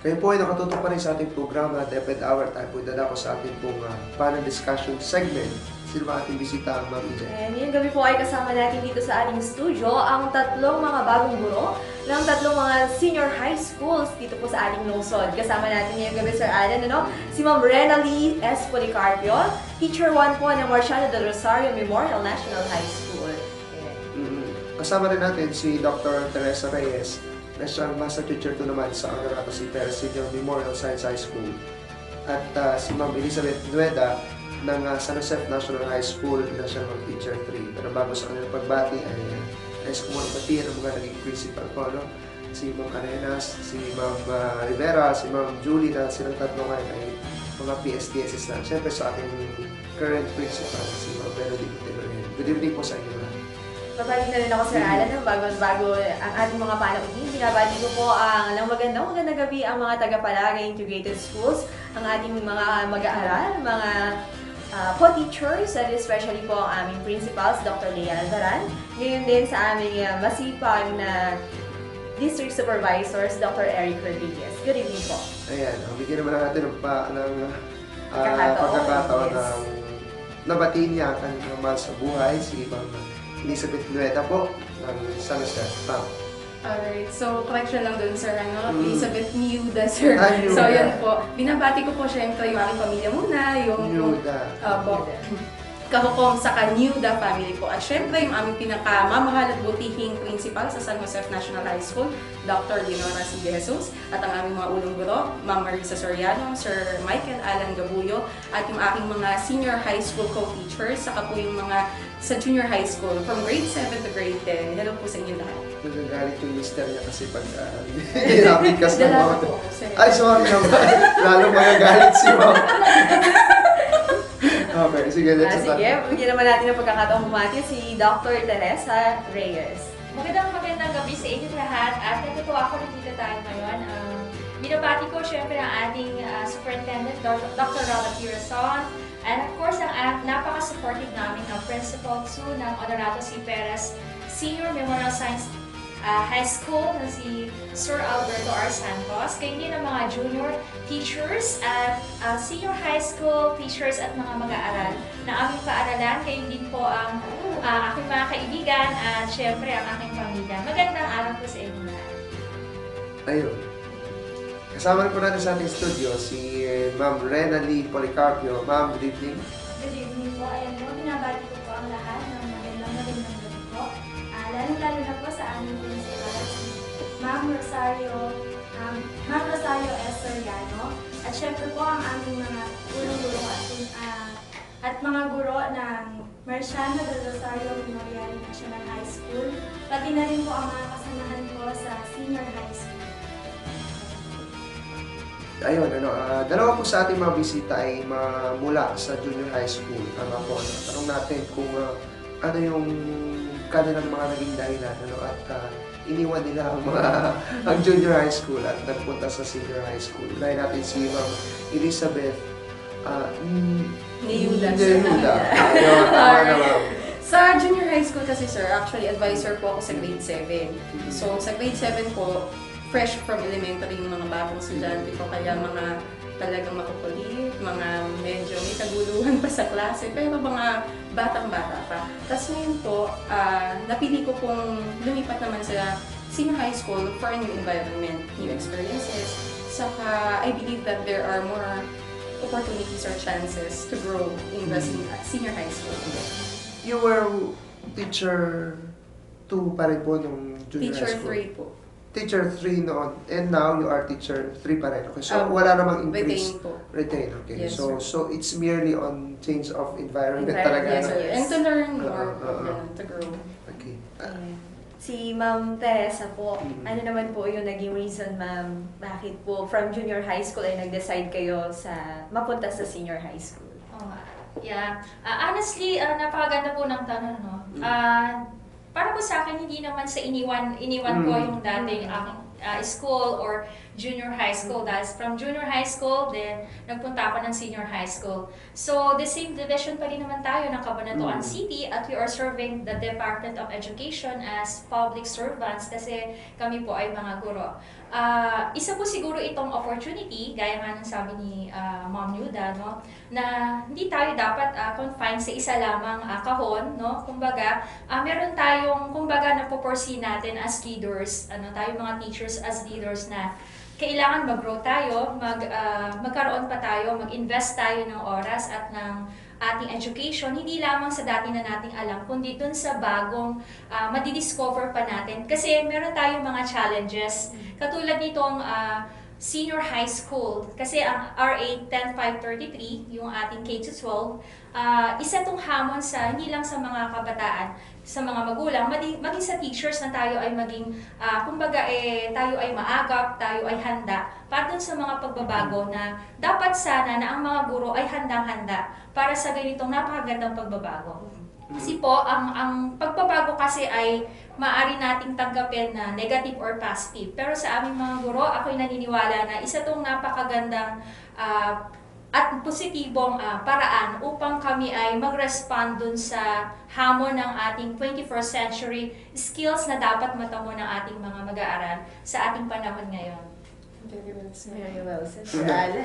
Kayo po ay nakatutok pa rin sa ating programa, DepEd Hour. Tayo po dadako sa ating pong panel discussion segment. Sino ba ating bisita, Ma'am EJ? And ngayong gabi po ay kasama natin dito sa ating studio ang tatlong mga bagong guro ng tatlong mga senior high schools dito po sa ating lungsod. Kasama natin ngayong gabi, Sir Alan, si Ma'am Renalee S. Policarpio, Teacher 1 po ng Marciano del Rosario Memorial National High School. Kasama rin natin si Dr. Teresa Reyes, na siyang Master Teacher 2 naman sa Honorato C. Perez Senior Memorial Science High School. At si Ma'am Elizabeth Nueda ng San Jose National High School na siyang Teacher 3. Pero bago sa kanilang pagbati ay nais ko muna batiin ang mga naging principal ko, no? Si Ma'am Arenas, si Ma'am Rivera, si Ma'am Julie na silang tatlo ngayon ay mga PSDSs na. Siyempre sa ating current principal, si Ma'am Benedict Telorin. Good evening po sa inyo. Babalik na rin ako, Sir Alan, bago ang ating mga panauhin. Binabati ko po ang magandang gabi ang mga taga-Palaga Integrated Schools, ang ating mga mag-aaral, mga co-teachers, and especially po ang aming principals, Dr. Lea Alvaran. Ngayon din sa aming masipag na district supervisors, Dr. Eric Rodriguez. Good evening po. Ayan, bigyan naman natin ng pagkakataon ng nabatiin niya ang kanyang mahal sa buhay, si Ma'am Elizabeth Nueda po ng San Jose. Alright, so correction lang dun, sir, Elizabeth Niuda, sir. Niuda. So yun po, binabati ko po syempre yung aking pamilya muna, yung Niuda. kahukom sa Niuda family po. At syempre yung aming pinakamamahal at butihing principal sa San Jose National High School, Dr. Leonora C. De Jesus, at ang aming mga ulong guro, Ma'am Marisa Soriano, Sir Michael Alan Gabuyo, at yung aking mga senior high school co-teachers, saka po yung mga sa junior high school, from grade 7 to grade 10. Hello po sa inyo lahat. Nagagalit yung mister niya kasi pag hinapit ka sa mga... po, sir. Ay, sorry naman. Lalo magagalit si Ma'am. Okay, sige, let's start. Sige, bigyan naman natin ng pagkakataong bumati si Dr. Teresa Reyes. Magandang gabi sa inyo lahat at natutuwa ako nandito tayo ngayon. Binabati ko syempre ang ating Superintendent, Dr. Rola Tirason, and of course ang napaka-supportive namin ng Principal 2 ng Honorato C. Perez Senior Memorial Science High School na si Sir Alberto R. Santos, kayo din ang mga junior teachers at senior high school teachers at mga mag-aaral na aming paaralan. Kayo din po ang aking mga kaibigan at syempre ang aking pamilya. Magandang araw po sa inyo lahat. Ayun. Kasama rin po natin sa ating studio si Ma'am Renalee Policarpio. Ma'am, good evening. Good evening po. Ayan po, binabati ko po ang lahat ng magandang gabi po. Lalo-lalo na po sa aming principal, si Ma'am Rosario S. Soriano. At syempre po ang aming mga guro-guro at mga guro ng Marciano del Rosario Memorial National High School. Pati na rin po ang mga kasamahan ko sa senior high school. Ayun, dalawa po sa ating mga bisita ay mula sa junior high school. Tama po, tanong natin kung ano yung kanilang mga naging dahilan, at iniwan nila ang junior high school at nagpunta sa senior high school. Unahin natin si Ma'am Elizabeth Niuda. Ayun, tama na, Ma'am. Sa junior high school kasi, sir, actually advisor po ako sa grade 7. So sa grade 7 po, fresh from elementary yung mga bagong estudyante ko, kaya mga talagang makukulit, mga medyo may kaguluhan pa sa klase, pero mga batang-bata pa. Tapos ngayon po, napili ko pong lumipat naman sa senior high school for a new environment, new experiences. Saka, I believe that there are more opportunities or chances to grow in the senior high school. You were teacher 2 pa rin po nung junior Teacher high school? 3 po. Teacher 3 noon, and now you are teacher 3 pa rin. Okay, so wala namang increase. Retain po. Retain, okay. Yes, so sir. so it's merely on change of environment talaga. Yes, no? sir. And to learn more, to grow. Okay. Si Ma'am Teresa po, ano naman po yung naging reason, Ma'am, bakit po from junior high school ay nag-decide kayo sa mapunta sa senior high school? Yeah. Honestly, napakaganda po ng tanong, no? Para po sa akin, hindi naman sa iniwan ko yung dating aking school or junior high school. Dahil from junior high school, then nagpunta ako ng senior high school. So, the same division pa rin naman tayo ng Cabanatuan City at we are serving the Department of Education as public servants kasi kami po ay mga guro. isa po siguro itong opportunity, gaya nga ng sabi ni Ma'am Yuda, no, na hindi tayo dapat confined sa isa lamang kahon, no? Kumbaga, meron tayong napoforesee natin as leaders, tayo mga teachers as leaders na kailangan mag-grow tayo, magkaroon pa tayo, mag-invest tayo ng oras at ng ating education, hindi lamang sa dati na nating alam, kundi dun sa bagong madidiscover pa natin. Kasi meron tayong mga challenges, katulad nitong senior high school. Kasi ang RA 10533, yung ating K-12, isa tong hamon sa, hindi lang sa mga kabataan, sa mga magulang, maging sa teachers na tayo ay maging, tayo ay maagap, tayo ay handa para dun sa mga pagbabago na dapat sana na ang mga guro ay handang-handa para sa ganitong napakagandang pagbabago. Kasi po, ang pagbabago kasi ay maaari nating tanggapin na negative or positive. Pero sa aming mga guro, ako'y naniniwala na isa tong napakagandang at positibong paraan upang kami ay mag-respond dun sa hamon ng ating 21st century skills na dapat matamo ng ating mga mag-aaral sa ating panahon ngayon. Very well said, Sir Alan.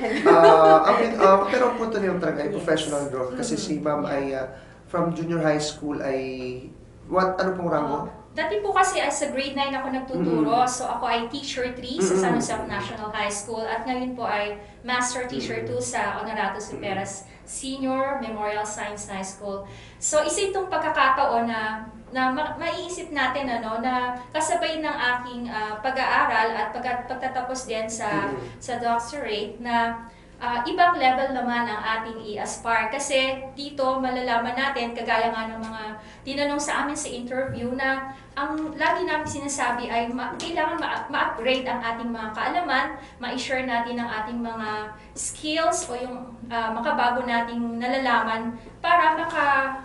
Pero ang punto niyo talaga ay professional growth kasi si Ma'am ay from junior high school ay ano pong rango? Dati po kasi as a grade 9 ako nagtuturo, so ako ay teacher 3 sa San Jose National High School at ngayon po ay master teacher 2 sa Honorato Superas Senior Memorial Science High School. So isa itong pagkakataon na maiisip natin na kasabay ng aking pag-aaral at pagtatapos din sa doctorate na ibang level naman ang ating i-aspire. Kasi dito malalaman natin, kagaya nga ng mga tinanong sa amin sa interview, na ang lagi namin sinasabi ay kailangan ma-upgrade ang ating mga kaalaman, ma-share natin ang ating mga skills o yung makabago nating nalalaman para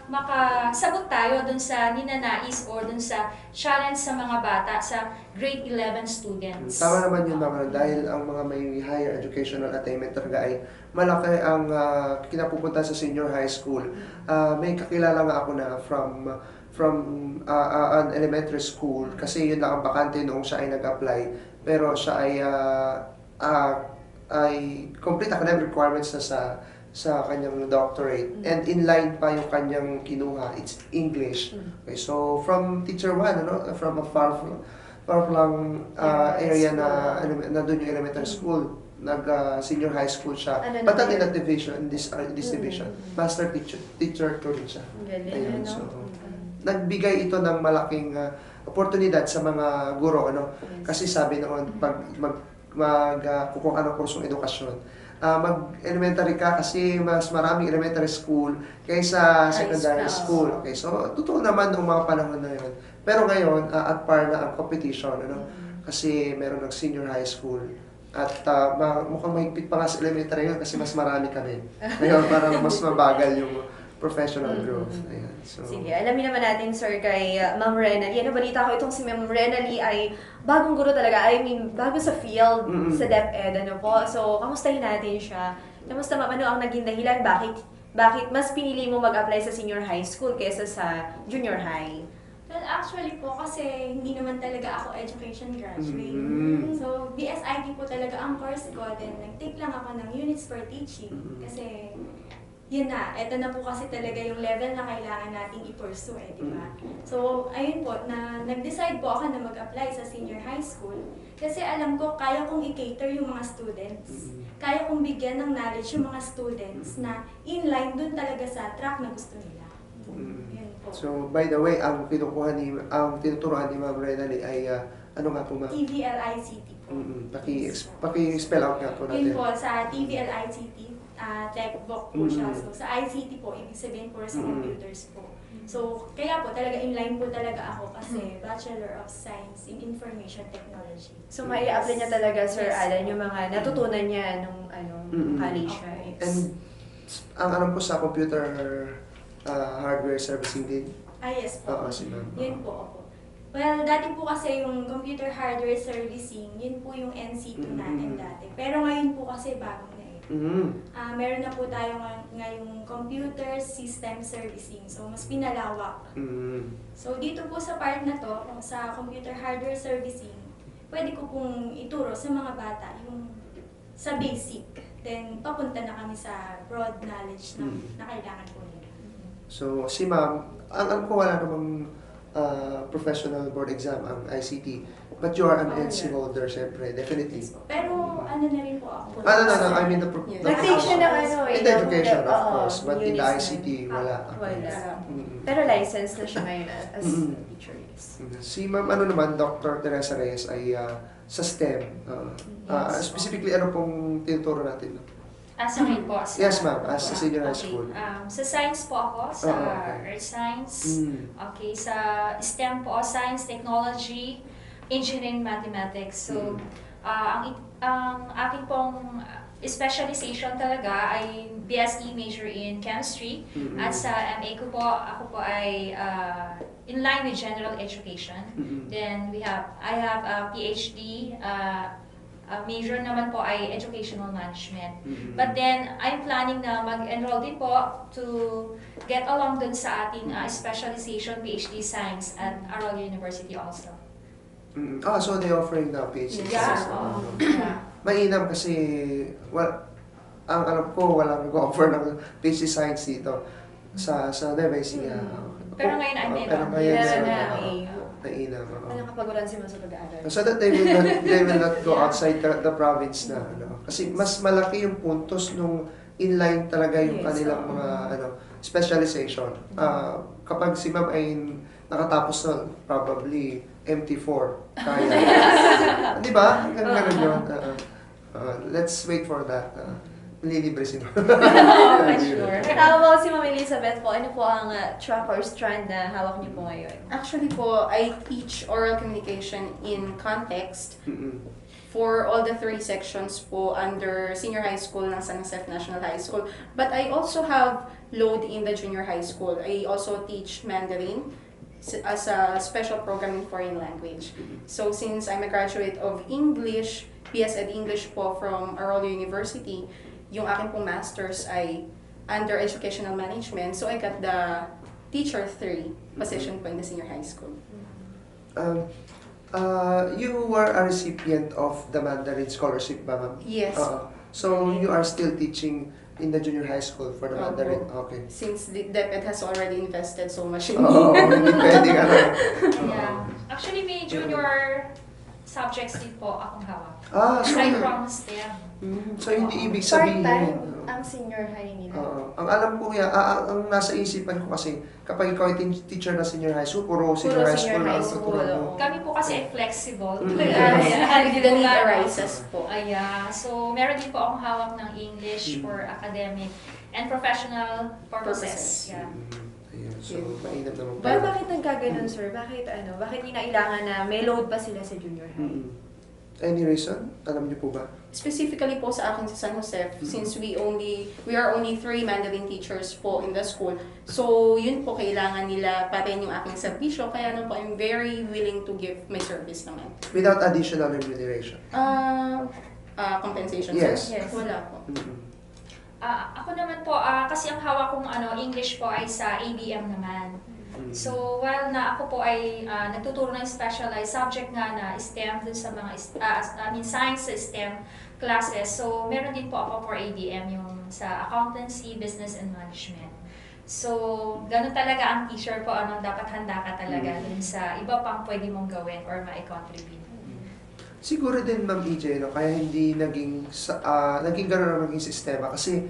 makasagot tayo dun sa ninanais o dun sa challenge sa mga bata, sa grade 11 students. Tama naman yun, Ma'am, dahil ang mga may higher educational attainment talaga ay malaki ang kinapupunta sa senior high school. May kakilala nga ako na from an elementary school kasi yun lang ang bakante noong siya ay nag-apply, pero siya ay complete academic requirements na sa kanyang doctorate and in line pa yung kanyang kinuha, it's English. Okay, so from teacher 1, from a far lang area na doon yung elementary school, senior high school siya. But not in that division, this division, master teacher to rin siya. Ayun, so nagbigay ito ng malaking oportunidad sa mga guro, kasi sabi noon pag kung anong kursong edukasyon, mag-elementary ka kasi mas maraming elementary school kaysa secondary school. Okay, so totoo naman noong mga panahon na yun. Pero ngayon, at par na ang competition, kasi meron ng senior high school. At mukhang mahigpit pa nga sa elementary yun kasi mas marami kami. Ngayon, parang mas mabagal yung professional growth. Ayan, so. Sige, alamin naman natin, sir, kay Ma'am Renally. Balita ko itong si Ma'am Renally ay bagong guro talaga. I mean, bago sa field, sa DepEd, po. So, kamustahin natin siya. Kamusta, Ma'am, ano ang naging dahilan? Bakit mas pinili mo mag-apply sa senior high school kaysa sa junior high? Well, actually po, kasi hindi naman talaga ako education graduate. So, BSIT po talaga ang course ko. Then, nag-take lang ako ng units for teaching. Kasi, yun na, eto na po kasi talaga yung level na kailangan nating i-pursue, di ba? So, ayun po, nag-decide po ako na mag-apply sa senior high school. Kasi alam ko, kaya kong i-cater yung mga students. Kaya kong bigyan ng knowledge yung mga students na in-line dun talaga sa track na gusto nila. Yun po. So, by the way, ang tinuturuan ni Ma'am Renally ay ano nga po, Ma'am? TVLICT po. Paki-spell out nga po natin. Yun po, sa TVLICT, textbook po siya. So, sa ICT po, ibig sabihin po sa computers po. So, kaya po talaga in-line po talaga ako kasi Bachelor of Science in Information Technology. So, mai-apply niya talaga, Sir Alan, yung mga natutunan niya nung college, right? And ang alam ko sa computer hardware servicing din. Yes po. Oo, si Ma'am. Yun po ako. Well, dati po kasi yung computer hardware servicing, yun po yung NC2 natin dati. Pero ngayon po kasi bagong na meron na po tayo ngayong computer system servicing. So, mas pinalawak. So, dito po sa part na to, sa computer hardware servicing, pwede ko pong ituro sa mga bata yung sa basic. Then, papunta na kami sa broad knowledge na kailangan po nila. So, si ma'am, ang alam ko wala namang professional board exam ang ICT. But you are an NC holder, syempre, definitely. Pero ano na rin po ako. No, I mean Yes. Nag-take siya ng ano eh. In the education, of Oo, course. But in the UNIS ICT, na. wala. Wala. Mm. Pero licensed na siya ngayon as Mm. teacher. Yes. Si ma'am, ano naman, Dr. Teresa Reyes ay sa STEM. Specifically, ano pong tinuturo natin? Sa grade po. Yes, ma'am, as sa senior high Okay. school. Sa science po ako, sa okay. earth science. Mm. Okay, sa STEM po, science, technology, engineering, mathematics. So, ang aking pong specialization talaga ay BSE major in chemistry. Mm-mm. At sa MA ko po, ako po ay in line with general education. Mm-mm. Then I have a PhD. Major naman po ay educational management. Mm-mm. But then, I'm planning na mag-enroll din po to get along dun sa ating specialization PhD Science at Arroyo University also. Mm-mm. So they offering now PhD. Yeah. Yeah. Mainam kasi, ang alam ko, walang nag-offer ng PhD Science dito sa Nueva Ecija. Pero ngayon ay meron. Pero ngayon Meron meron na na. AU. Mainam. Walang kapaguran si Ma'am sa pag-aaral. So that they will not go outside the province na ano. Kasi mas malaki yung puntos nung inline talaga yung Yes, kanilang oo. mga specialization. Kapag si ma'am ay nakatapos na probably MT4 kaya. Di ba? Ganun yun. Let's wait for that. Lilibre si ma'am. Oo, sure. How about si Ma'am Elizabeth po? Ano po ang track or strand na hawak niyo po ngayon? Actually po, I teach oral communication in context Mm-mm. for all the 3 sections po under senior high school ng San Jose National High School. But I also have load in the junior high school. I also teach Mandarin as a special program in foreign language. So since I'm a graduate of English, PS Ed English po from Arroyo University, yung aking pong master's ay under educational management. So I got the teacher 3 position po in the senior high school. You were a recipient of the Mandarin Scholarship ba, ma'am? Yes. So you are still teaching in the junior high school for the Opo. Mandarin? Okay. Since the DepEd has already invested so much in Oo, me. hindi pwedeng ano. Yeah. Actually, may junior subjects din po akong hawak. So, I promised them. so hindi ibig sabihin. Part-time ang senior high nila. Ang alam ko yan, ang nasa isipan ko kasi, kapag ikaw ay teacher na senior high school, puro senior high school senior ang high school, tuturuan mo. oo. Kami po kasi ay flexible. And the need arises po. So, meron din po akong hawak ng English for academic and professional purposes. Yeah. Ayun, so mainam naman. Pero bakit nagkaganon, sir? Bakit kinailangan na may load pa sila sa junior high? Any reason? Alam niyo po ba? Specifically po sa akin sa San Jose, since we are only 3 Mandarin teachers po in the school. So, yun po kailangan nila pa rin yung aking serbisyo. Kaya naman po, I'm very willing to give my service naman. Without additional remuneration? Compensation, Yes. sir? Yes. Wala po. Ako naman po, kasi ang hawak kong English po ay sa ABM naman. So, while na ako po ay nagtuturo ng specialized subject nga na STEM dun sa mga, science sa STEM classes. So, meron din po ako for ABM, yung sa accountancy, business, and management. So, ganun talaga ang teacher po, dapat handa ka talaga dun sa iba pang pwede mong gawin or ma-contribute. Siguro din, Ma'am EJ, kaya hindi naging gano'n ang naging sistema. Kasi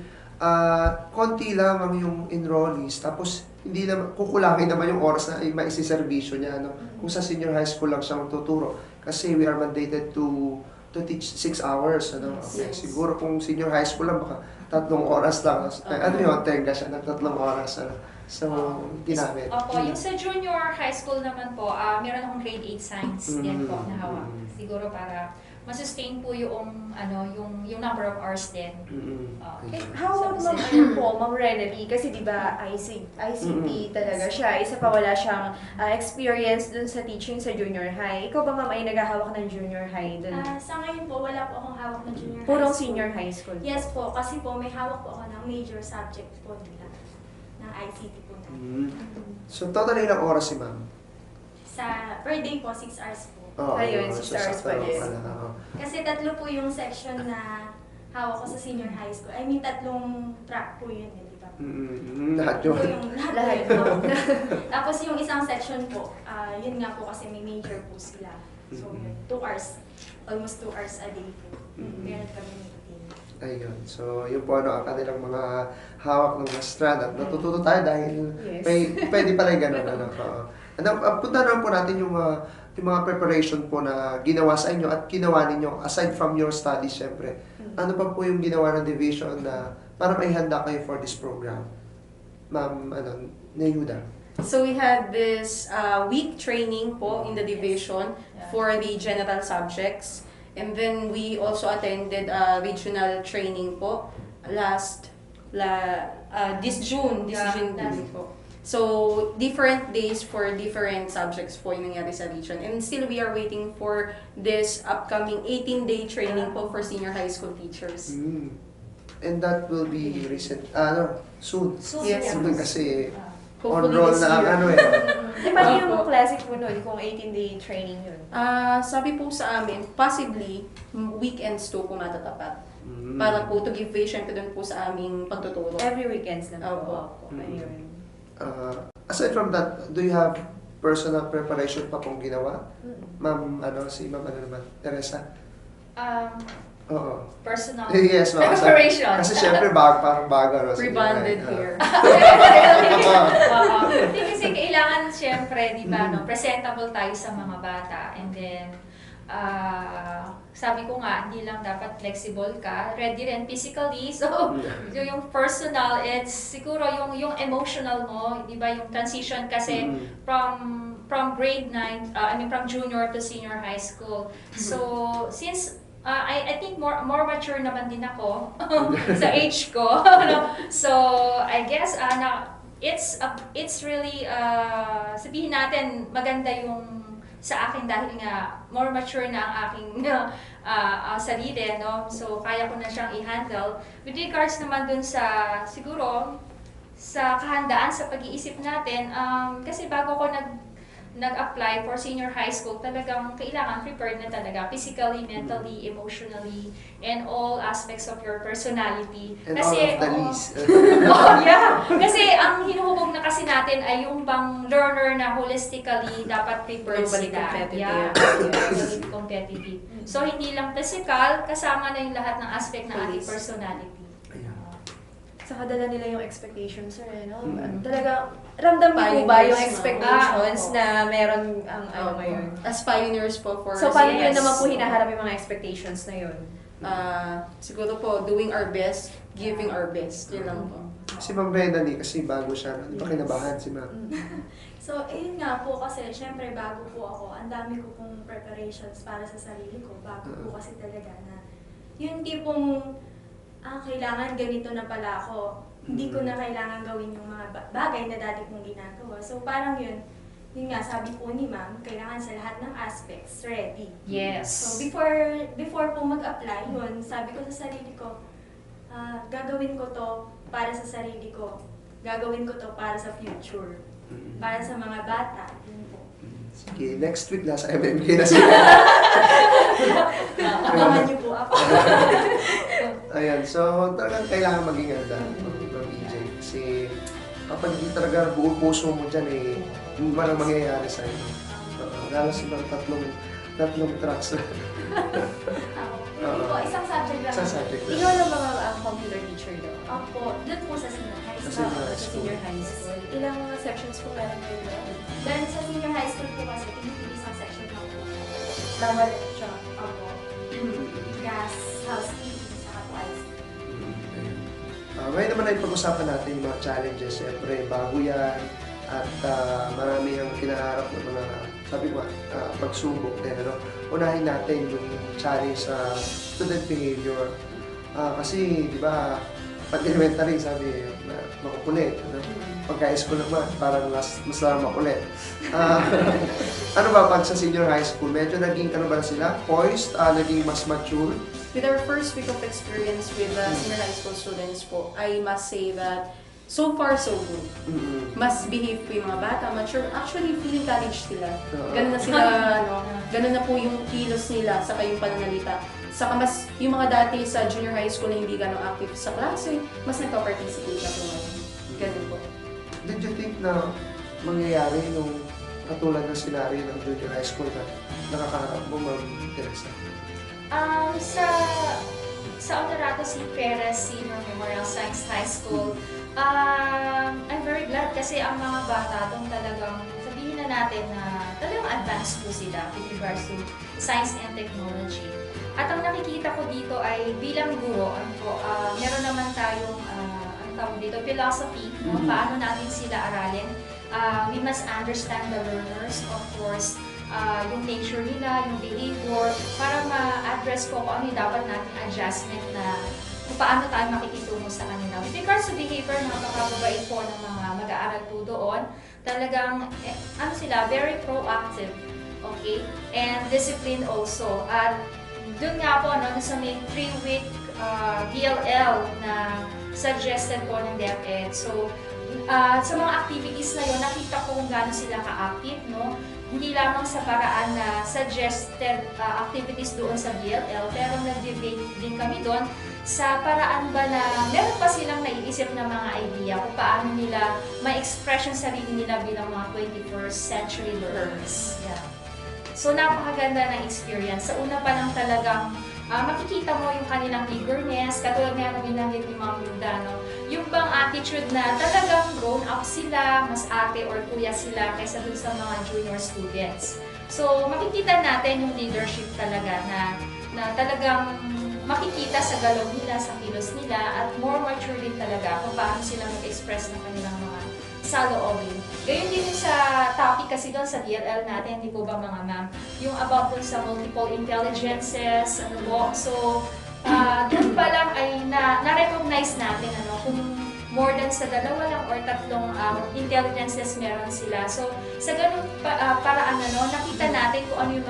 konti lamang yung enrollees, tapos hindi naman, kukulangin naman yung oras na maisiservisyo niya. Kung sa senior high school lang siya magtuturo. Kasi we are mandated to teach 6 hours. Okay. Yes. Siguro kung senior high school lang, baka 3 oras lang. Tenga siya ng 3 oras. So, ginamit. Opo, yung sa junior high school naman po, meron akong grade 8 science din po na hawak. Siguro para masustain po yung number of hours din. Okay. How about Ma'am Renally? Kasi di ba ICT talaga siya. Isa pa wala siyang experience dun sa teaching sa junior high. Ikaw ba, Ma'am, ay naghahawak ng junior high dun? Sa ngayon po, wala po akong hawak ng junior high Purong school. senior high school? Yes po, kasi po may hawak po ako ng major subject po nila, ng ICT po na. So, total ilang oras si Ma'am? Sa per day po, 6 hours po. Oo, Ayun, si so Stars sakto pa din. pala, oo. Kasi 3 po yung section na hawak ko sa senior high school. I mean, 3 track po yun, di ba? Lahat Ito yun. yung lahat Lahat. po yun. Tapos yung isang section po, yun nga po kasi may major po sila. So, yun, 2 hours. Almost 2 hours a day po. Meron kami meeting. Ayun. So, yun po ang kanilang mga hawak ng mga strand. At natututo tayo dahil Yes. pwede pala yung ganun. Ano, punta naman po natin yung mga preparation po na ginawa sa inyo at ginawa ninyo aside from your studies, syempre. Ano pa po yung ginawa ng division na para may handa kayo for this program? Ma'am, Neyuda. So we had this week training po in the division for the general subjects. And then we also attended a regional training po this June po. So, different days for different subjects po yung nangyari sa region. And still, we are waiting for this upcoming 18-day training po for senior high school teachers. And that will be soon. Soon, Yes. yeah. Soon kasi on Hopefully roll this na year. Eh, paano yung classic mo nun kung 18-day training yun? Sabi po sa amin, possibly, weekends to po matatapat. Para po to give way, syempre dun po sa aming pagtuturo. Every weekends lang po. Opo. Ayun. Aside from that, do you have personal preparation pa pong ginawa? Ma'am, si Ma'am naman? Teresa? Oo. Personal Yes, ma'am. preparation. Kasi syempre, parang bago. Pre-bonded here. Hindi kasi kailangan syempre, di ba, presentable tayo sa mga bata. And then, sabi ko nga, hindi lang dapat flexible ka, ready rin physically. So, yung personal, it's siguro yung emotional mo, di ba, yung transition kasi from grade 9, from junior to senior high school. So, since I think more mature naman din ako sa age ko. So, I guess it's really sabihin natin maganda yung sa akin dahil nga more mature na ang aking sarili, no? So, kaya ko na siyang i-handle. With regards naman dun sa, siguro, sa kahandaan sa pag-iisip natin, kasi bago ko nag-apply for senior high school, talagang kailangan prepared na talaga, physically, mentally, emotionally, and all aspects of your personality. And all of the least. Yeah. Kasi ang hinuhubog na kasi natin ay yung bang learner na holistically dapat prepared Globally sila. competitive. Yeah. Globally competitive. So, hindi lang physical, kasama na yung lahat ng aspect ng ating personality. Saka dala nila yung expectations, sir, no? Talaga, ramdam niyo po ba yung Pioneers, expectations ma'am. na meron ang ngayon? As pioneers po for So, paano Yes. yun naman po hinaharap yung mga expectations na yun? siguro po, doing our best, giving our best. Yun lang po. Si Ma'am Bendany, kasi bago siya. Di ba kinabahan si Ma'am? So, ayun nga po kasi syempre bago po ako, ang dami ko pong preparations para sa sarili ko. Bago po kasi talaga na yung tipong kailangan ganito na pala ako. Hindi ko na kailangan gawin yung mga bagay na dati kong ginagawa. So, parang yun nga, sabi po ni Ma'am, kailangan sa lahat ng aspects, ready. Yes. So, before po mag-apply, yun, sabi ko sa sarili ko, gagawin ko to para sa sarili ko. Gagawin ko to para sa future. Para sa mga bata. Yun po. Sige, next week nasa MMK na sila. Abangan niyo po ako. Ayan, so talagang kailangan maging handa, Ma'am EJ. Kasi kapag hindi talaga buong puso mo dyan, hindi man ang mangyayari sa iyo. Lalo silang tatlong tracks na. Hindi po, isang subject lang. Isang subject lang. Ikaw lang ba ang computer teacher daw? Opo, doon po sa senior high Sa school. senior high Sa school. senior high school. Ilang sections po meron kayo doon? Then sa senior high school po kasi, pinipili isang section lang po. Bawal siya. Opo. Gas, housekeeping, saka po ICT. Ngayon naman ay pag-usapan natin yung mga challenges. Siyempre, bago yan. At marami ang kinaharap ng mga, sabi ko, pagsubok din. Unahin natin yung challenge sa student behavior. Kasi, di ba, pag elementary, sabi, makukulit. Pagka school naman, parang mas lang makulit. Ano ba, pag sa senior high school, medyo naging, sila, poised, naging mas mature. With our first week of experience with the senior high school students po, I must say that So far, so good. Mm-mm. Mas behave po yung mga bata, mature. Actually, feeling college sila. Oo. Ganun na sila, ganun na po yung kilos nila, saka yung pananalita. Saka mas, yung mga dati sa junior high school na hindi ganun active sa klase, mas nagpa-participate na po ngayon. Ganun po. Did you think na mangyayari yung katulad ng scenario ng junior high school na nakakaharap mo, Ma'am Teresa? Sa Honorato C. Perez Senior Memorial Science High School, I'm very glad kasi ang mga bata doon talagang sabihin na natin na talagang advanced po sila with regards to science and technology. At ang nakikita ko dito ay bilang guro, meron naman tayong ang tawag dito, philosophy, no? Paano natin sila aralin. We must understand the learners, of course, yung nature nila, yung behavior, para ma-address ko kung ano yung dapat natin adjustment na kung paano tayo makikitungo sa kanila. With regards to behavior, napakababait po ng mga mag-aaral po doon. Talagang, sila, very proactive. Okay? And discipline also. At doon nga po, sa may 3-week DLL na suggested po ng DepEd. So, sa mga activities na yun, nakita ko kung gaano sila ka-active, no? Hindi lamang sa paraan na suggested activities doon sa DLL, pero nag-debate din kami doon sa paraan ba na meron pa silang naiisip na mga idea kung paano nila ma-express yung sarili nila bilang mga 21st century learners. Yeah. So, napakaganda ng experience. Sa una pa lang talagang makikita mo yung kanilang eagerness, katulad nga nang binanggit ni Ma'am Hilda, no? Yung bang attitude na talagang grown up sila, mas ate or kuya sila kaysa dun sa mga junior students. So, makikita natin yung leadership talaga na talagang makikita sa galaw nila, sa kilos nila, at more mature din talaga kung paano sila mag-express ng kanilang mga saloobin. Gayun din sa topic kasi doon sa DLL natin, hindi po ba mga ma'am, yung about doon sa multiple intelligences, ano po. So, doon pa lang ay na-recognize natin kung more than sa 2 lang or 3 intelligences meron sila. So, sa ganun paraan nakita natin kung ano yung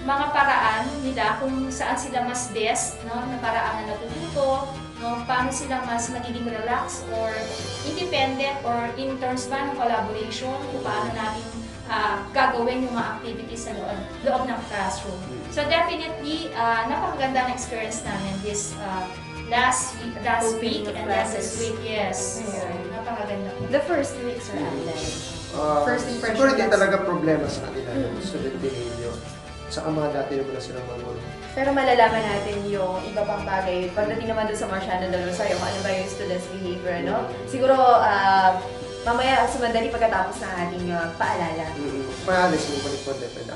mga paraan nila, kung saan sila mas best, na paraan na natututo, paano sila mas magiging relax or independent or in terms ba ng collaboration, kung paano natin gagawin yung mga activities sa loob ng classroom. So definitely, napakaganda ng experience namin this last week and then this week, yes. So, napakaganda. The first week, Sir Alan. First impression Siguro hindi class. talaga problema sa kanila yung student behavior. Saka mga dati na muna silang manuno. Pero malalaman natin yung iba pang bagay. Pagdating naman doon sa Marciano del Rosario, kung ano ba yung student's behavior, no? Siguro, mamaya sumandali pagkatapos ng ating paalala. Paalis mo balik po, Deped.